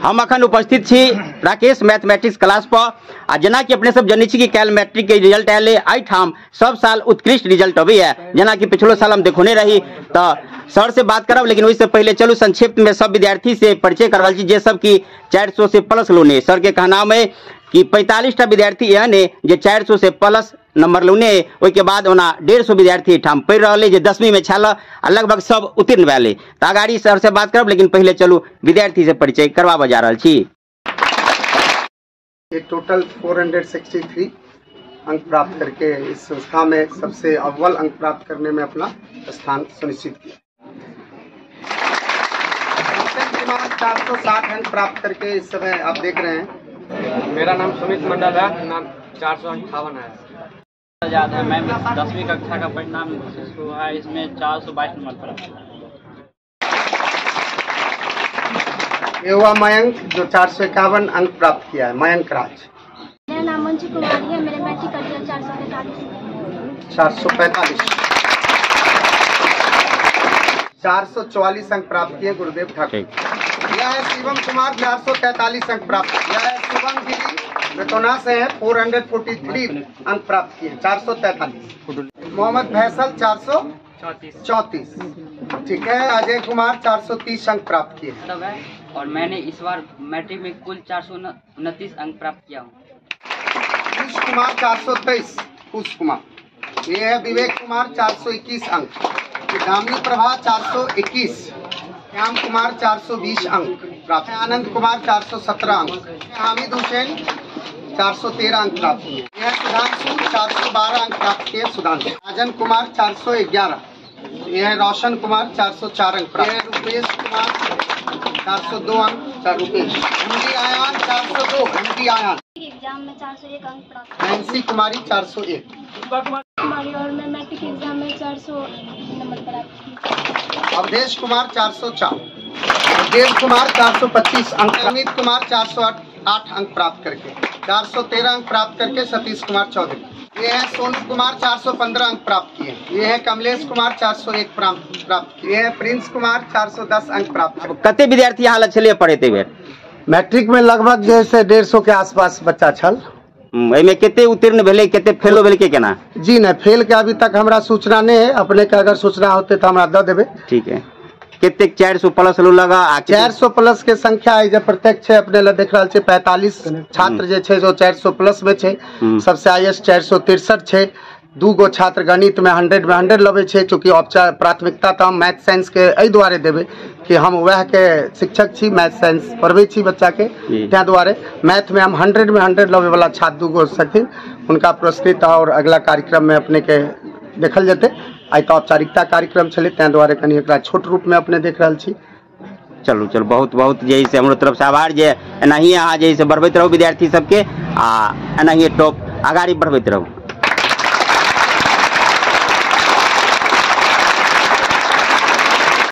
हम अखन उपस्थित छी राकेश मैथमेटिक्स क्लास पर आ जेना कि अपने सब जनै छी कि काल्हि मैट्रिक के रिजल्ट आयल है। एहिठाम सब साल उत्कृष्ट रिजल्ट अबै है, जेना कि पिछलो साल हम देखोने रही। तो सर से बात करब, लेकिन उससे पहले चलू संक्षिप्त में सब विद्यार्थी से परिचय करवा छी जे सब की 400 से प्लस लोने। सर के कहना है कि 45टा विद्यार्थी एहन है जे 400 से प्लस नंबर लोने, के बाद ओना 150 विद्यार्थी ठाम पढ़ि रहे जे 10वीं में छल आ लगभग सब उत्तीर्ण भेले। तो आगाड़ी सर से बात करब, लेकिन पहले चलू विद्यार्थी से परिचय करवा जा रहा छी। ये टोटल 463 अंक प्राप्त करके इस संस्था में सबसे अव्वल अंक प्राप्त करने में अपना स्थान सुनिश्चित किया। 460 अंक प्राप्त करके इस समय आप देख रहे हैं। मेरा नाम सुमित मंडल है, नाम 458 है। याद है मैं 10वीं कक्षा का परिणाम हुआ है, इसमें 422 नंबर पर। ये हुआ मयंक जो 451 अंक प्राप्त किया है, मयंक राज। मेरा नाम मंजू कुमारी है, मेरे मैट्रिक का रिजल्ट 445। 444 अंक प्राप्त किए गुरुदेव ठाकुर। यह है शिवम कुमार 443 अंक प्राप्त किया है। शिवम गिरी बेतौना से है 443 अंक प्राप्त किए 443। मोहम्मद फैसल 434। ठीक है। अजय कुमार 430 अंक प्राप्त किए और मैंने इस बार मैट्रिक में कुल 429 अंक प्राप्त किया हूँ। कुश कुमार 423। कुश कुमार। ये है विवेक कुमार 421 अंक। दामिनी प्रभा 421। श्याम कुमार 420 अंक प्राप्त। आनंद कुमार 417 अंक। हामिद हुसैन 413 अंक प्राप्त किए। यह सुधांशु 412 अंक प्राप्त किए। सुधांशु। राजन कुमार 411। यह रोशन कुमार 404 अंक प्राप्त। यह रुपेश कुमार 402 अंक। Rupesh. MD Ayan 402। MD Ayan exam में 401 अंक प्राप्त। नैन्सी कुमारी 401। कुमारी और मैं मैट्रिक एग्जाम में 400 नंबर प्राप्त किए। अवधेश कुमार 404। देव कुमार 425 अंक। अमित कुमार 408 अंक प्राप्त करके। 413 अंक प्राप्त करके सतीश कुमार चौधरी। ये है सोनू कुमार 415 अंक प्राप्त किए। ये है कमलेश कुमार 401 प्राप्त किए। ये है प्रिंस कुमार 410 अंक प्राप्त। कते विद्यार्थी यहाँ छे पढ़े थे मैट्रिक में लगभग जैसे 150 के आसपास बच्चा छल। में केते उत्तीर्ण भेले, केते फेलो भेले के केना? जी नहीं, फेल के अभी तक हमरा सूचना नहीं है। अपने के अगर सूचना होते तो हमरा दे देबे। ठीक है। केते 400 प्लस लो लगा? 400 प्लस के संख्या है जब प्रत्यक्ष है अपने देख रहा छे। 45 छात्र जे छे जो 400 प्लस में छे। सबसे हाईएस्ट 463 छे। 2 गो छात्र गणित में 100 में 100 लबे छे। चूँकि औपचार प्राथमिकता तो हम मैथ साइंस के एहि दुआरे देवे कि हम वह के शिक्षक छी, मैथ साइंस पढ़वे छी बच्चा के। त्या दुआरे मैथ में हम 100 में 100 लबे वाला छात्र 2 गो छथिन। उनका पुरस्कृत और अगला कार्यक्रम में अपने के देखल जेते। आई तो औपचारिकता कार्यक्रम छले, त्या दुआरे कनी एकरा छोट रूप में अपने देख रहल छी। चलू बहुत बहुत जैसे हमरो तरफ से आभार जे एनाही अहाँ जैसे बढ़बैत रहू विद्यार्थी सबके आ एनाही टॉप आगाड़ी बढ़बैत रहू।